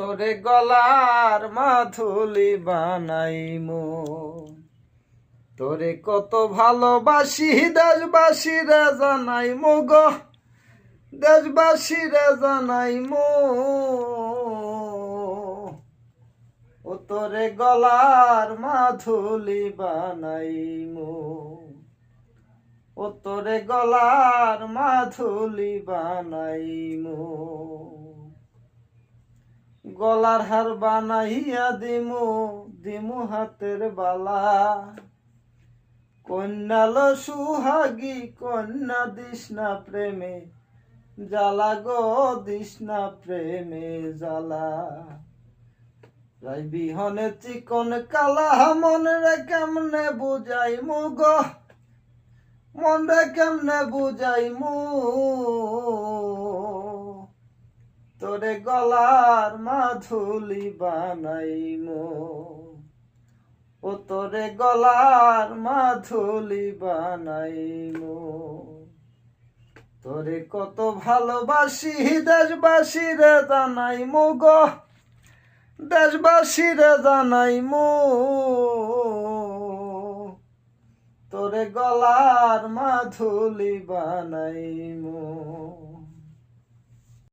তোরে গলার মাথুলি বানাইমু, তোরে কত ভালোবাসি দেশবাসীরে জানাইমু গো, দেশবাসীরে জানাইমু। ও তোরে গলার মাথুলি বানাইমু, ও তোরে গলার মাথুলি বানাইমু। গলার হার বানাইয়া দিমু, দিমু হাতের বালা। কন্যাল সুহাগী কন্যা দিস না প্রেমে জ্বালা গো, দিস না প্রেমে জ্বালা। রাই বিহনে চিকন কালা মন রে কেমনে বুঝাইমু গো, মন রে কেমনে বুঝাইমু। তোরে গলার মাথুলি বানাইমু, ও তোরে গলার মাথুলি বানাইমু। তোরে কত ভালোবাসি দেশবাসীরে জানাইমু গো, দেশবাসীরে জানাইমু। তোরে গলার মাথুলি বানাইমু।